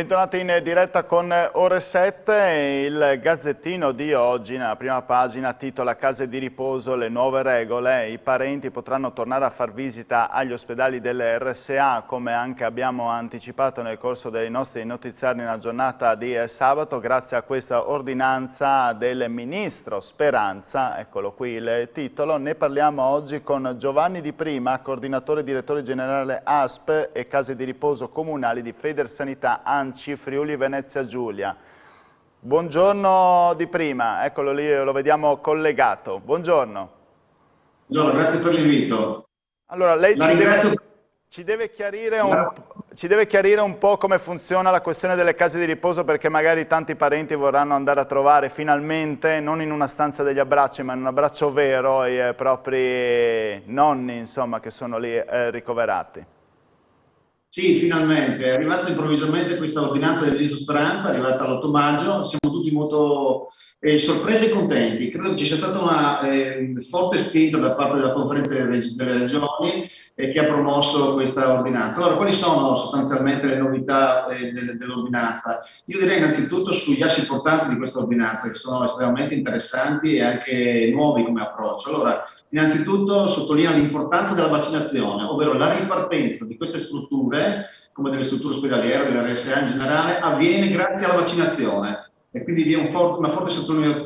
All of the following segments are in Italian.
Bentornati in diretta con Ore 7, il Gazzettino di oggi nella prima pagina titola Case di riposo, le nuove regole, i parenti potranno tornare a far visita agli ospedali delle RSA, come anche abbiamo anticipato nel corso dei nostri notiziari nella giornata di sabato, grazie a questa ordinanza del Ministro Speranza, eccolo qui il titolo. Ne parliamo oggi con Giovanni Di Prima, coordinatore e direttore generale ASP e Case di riposo comunali di Federsanità ANCI Friuli Venezia Giulia. Buongiorno Di Prima, eccolo lì, lo vediamo collegato. Buongiorno. Allora, grazie per l'invito. Allora, lei La ringrazio. ci deve chiarire un po' come funziona la questione delle case di riposo, perché magari tanti parenti vorranno andare a trovare finalmente, non in una stanza degli abbracci, ma in un abbraccio vero, i propri nonni, insomma, che sono lì ricoverati. Sì, finalmente è arrivata improvvisamente questa ordinanza del Ministro Speranza, è arrivata l'8 maggio, siamo tutti molto sorpresi e contenti. Credo che ci sia stata una forte spinta da parte della conferenza delle regioni che ha promosso questa ordinanza. Allora, quali sono sostanzialmente le novità dell'ordinanza? Io direi innanzitutto sugli assi portanti di questa ordinanza, che sono estremamente interessanti e anche nuovi come approccio. Allora, innanzitutto sottolinea l'importanza della vaccinazione, ovvero la ripartenza di queste strutture, come delle strutture ospedaliere, delle RSA in generale, avviene grazie alla vaccinazione e quindi vi è una forte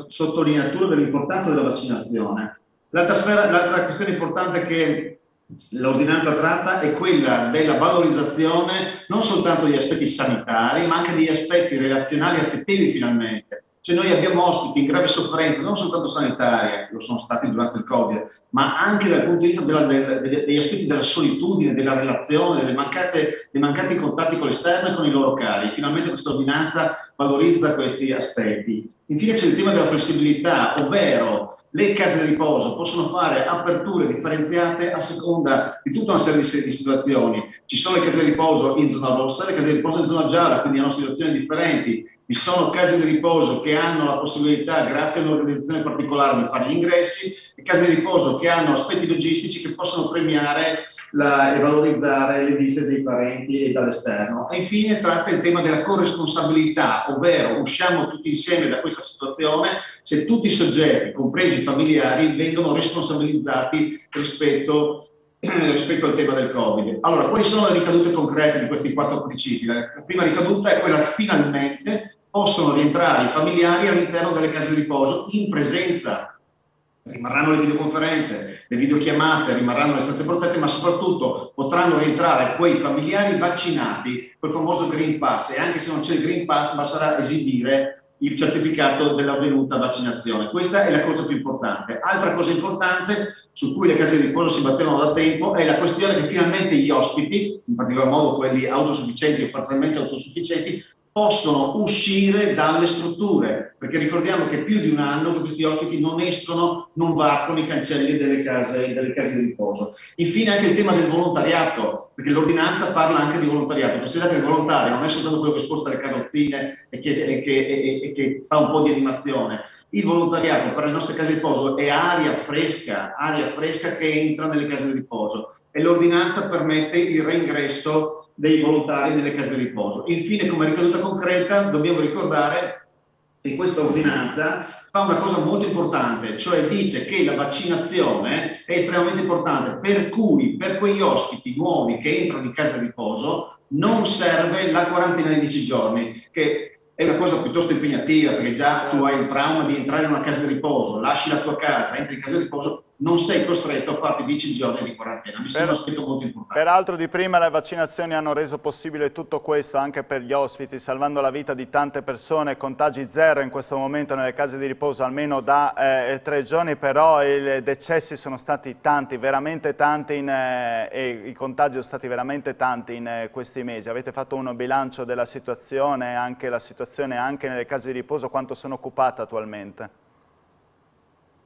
sottolineatura dell'importanza della vaccinazione. L'altra questione importante che l'ordinanza tratta è quella della valorizzazione non soltanto degli aspetti sanitari, ma anche degli aspetti relazionali e affettivi finalmente. Cioè noi abbiamo ospiti in grave sofferenza, non soltanto sanitarie, lo sono stati durante il Covid, ma anche dal punto di vista degli aspetti della solitudine, della relazione, dei mancati contatti con l'esterno e con i loro cari. Finalmente questa ordinanza valorizza questi aspetti. Infine c'è il tema della flessibilità, ovvero le case di riposo possono fare aperture differenziate a seconda di tutta una serie di situazioni. Ci sono le case di riposo in zona rossa, le case di riposo in zona gialla, quindi hanno situazioni differenti. Vi sono case di riposo che hanno la possibilità, grazie a un'organizzazione particolare, di fare gli ingressi, e case di riposo che hanno aspetti logistici che possono premiare e valorizzare le visite dei parenti e dall'esterno. E infine tratta il tema della corresponsabilità, ovvero usciamo tutti insieme da questa situazione se tutti i soggetti, compresi i familiari, vengono responsabilizzati rispetto al tema del Covid. Allora, quali sono le ricadute concrete di questi 4 principi? La prima ricaduta è quella che finalmente possono rientrare i familiari all'interno delle case di riposo in presenza. Rimarranno le videoconferenze, le videochiamate, rimarranno le stanze protette, ma soprattutto potranno rientrare quei familiari vaccinati, quel famoso Green Pass, e anche se non c'è il Green Pass basterà esibire il certificato dell'avvenuta vaccinazione. Questa è la cosa più importante. Altra cosa importante su cui le case di riposo si battevano da tempo è la questione che finalmente gli ospiti, in particolar modo quelli autosufficienti o parzialmente autosufficienti, possono uscire dalle strutture, perché ricordiamo che è più di un anno che questi ospiti non escono, non varcano i cancelli delle case di riposo. Infine anche il tema del volontariato, perché l'ordinanza parla anche di volontariato. Considerate che il volontario non è soltanto quello che sposta le carrozzine e che fa un po' di animazione. Il volontariato per le nostre case di riposo è aria fresca che entra nelle case di riposo, e l'ordinanza permette il reingresso dei volontari nelle case di riposo. Infine, come ricaduta concreta, dobbiamo ricordare che questa ordinanza fa una cosa molto importante, cioè dice che la vaccinazione è estremamente importante, per cui per quegli ospiti nuovi che entrano in casa di riposo non serve la quarantena di 10 giorni, che è una cosa piuttosto impegnativa, perché già tu hai il trauma di entrare in una casa di riposo, lasci la tua casa, entri in casa di riposo, non sei costretto a farti 10 giorni di quarantena. Mi sembra un aspetto molto importante. Peraltro Di Prima le vaccinazioni hanno reso possibile tutto questo anche per gli ospiti, salvando la vita di tante persone, contagi zero in questo momento nelle case di riposo almeno da 3 giorni, però i decessi sono stati tanti, veramente tanti, e i contagi sono stati veramente tanti in questi mesi. Avete fatto un bilancio della situazione, anche la situazione anche nelle case di riposo, quanto sono occupate attualmente?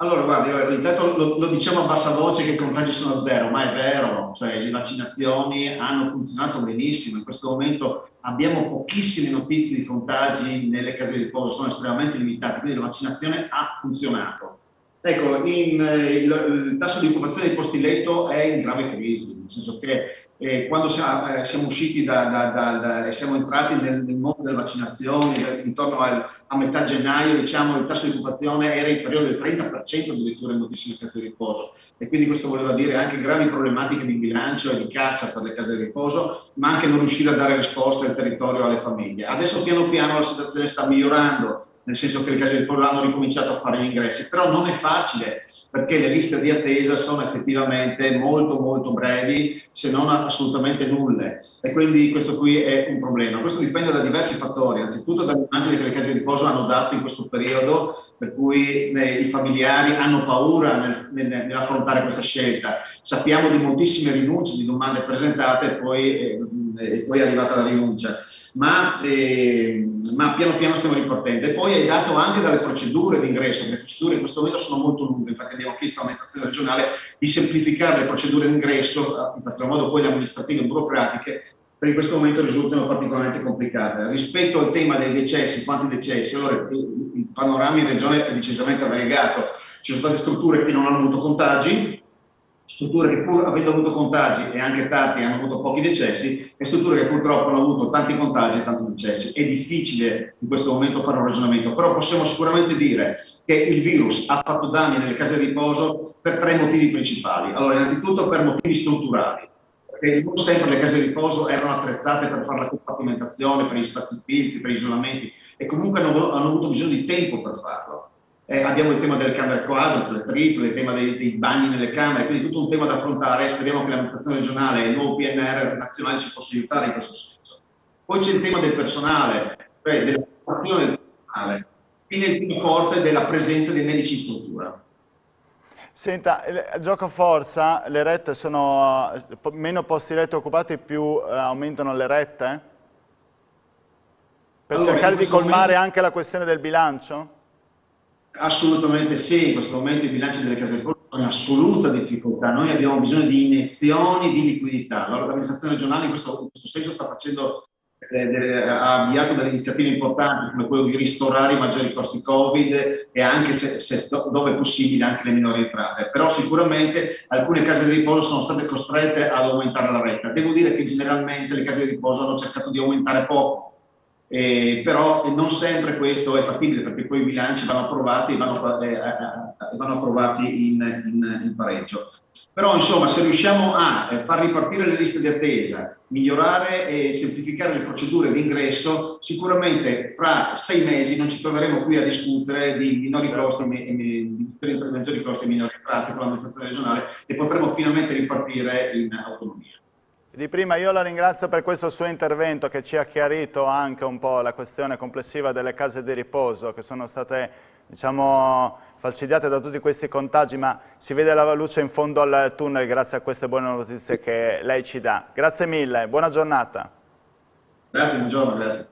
Allora, guardi, intanto lo diciamo a bassa voce che i contagi sono zero, ma è vero, cioè le vaccinazioni hanno funzionato benissimo. In questo momento abbiamo pochissime notizie di contagi nelle case di riposo, sono estremamente limitate, quindi la vaccinazione ha funzionato. Ecco, il tasso di occupazione dei posti letto è in grave crisi, nel senso che quando siamo usciti e siamo entrati nel mondo delle vaccinazioni, intorno a metà gennaio, diciamo, il tasso di occupazione era inferiore del 30% addirittura in moltissime case di riposo, e quindi questo voleva dire anche gravi problematiche di bilancio e di cassa per le case di riposo, ma anche non riuscire a dare risposte al territorio e alle famiglie. Adesso piano piano la situazione sta migliorando, nel senso che le case di riposo hanno ricominciato a fare gli ingressi, però non è facile perché le liste di attesa sono effettivamente molto molto brevi, se non assolutamente nulle, e quindi questo qui è un problema. Questo dipende da diversi fattori, anzitutto dall'immagine che le case di riposo hanno dato in questo periodo, per cui i familiari hanno paura nell'affrontare questa scelta. Sappiamo di moltissime rinunce, di domande presentate e poi è arrivata la rinuncia. Ma piano piano stiamo ripartendo, e poi è dato anche dalle procedure di ingresso. Le procedure in questo momento sono molto lunghe, infatti abbiamo chiesto all'amministrazione regionale di semplificare le procedure di ingresso, in particolar modo quelle amministrative e burocratiche, perché in questo momento risultano particolarmente complicate. Rispetto al tema dei decessi, quanti decessi? Allora, il panorama in regione è decisamente variegato. Ci sono state strutture che non hanno avuto contagi, strutture che pur avendo avuto contagi e anche tanti hanno avuto pochi decessi, e strutture che purtroppo hanno avuto tanti contagi e tanti decessi. È difficile in questo momento fare un ragionamento, però possiamo sicuramente dire che il virus ha fatto danni nelle case di riposo per tre motivi principali. Allora, innanzitutto per motivi strutturali, perché non sempre le case di riposo erano attrezzate per fare la compartimentazione, per gli spazi filtri, per gli isolamenti, e comunque hanno avuto bisogno di tempo per farlo. Abbiamo il tema delle camere quadruple, triple, il tema dei bagni nelle camere, quindi tutto un tema da affrontare. Speriamo che l'amministrazione regionale e il nuovo PNR nazionale ci possa aiutare in questo senso. Poi c'è il tema del personale, cioè della formazione del personale, quindi il tema forte della presenza dei medici in struttura. Senta, gioco forza, le rette sono meno posti letto occupati, più aumentano le rette? Per Allora, cercare di colmare anche la questione del bilancio? Assolutamente sì, in questo momento i bilanci delle case di riposo sono in assoluta difficoltà. Noi abbiamo bisogno di iniezioni di liquidità. Allora, l'amministrazione regionale in questo senso ha avviato delle iniziative importanti, come quello di ristorare i maggiori costi Covid e anche, dove è possibile, anche le minori entrate. Però sicuramente alcune case di riposo sono state costrette ad aumentare la retta. Devo dire che generalmente le case di riposo hanno cercato di aumentare poco. Però non sempre questo è fattibile, perché poi i bilanci vanno approvati e vanno approvati in pareggio. Però insomma, se riusciamo a far ripartire le liste di attesa, migliorare e semplificare le procedure di ingresso, sicuramente fra 6 mesi non ci troveremo qui a discutere di minori costi, maggiori costi e minori entrate con l'amministrazione regionale, e potremo finalmente ripartire in autonomia. Di prima io la ringrazio per questo suo intervento, che ci ha chiarito anche un po' la questione complessiva delle case di riposo, che sono state, diciamo, falcidiate da tutti questi contagi, ma si vede la luce in fondo al tunnel grazie a queste buone notizie che lei ci dà. Grazie mille, buona giornata. Grazie, buongiorno, grazie.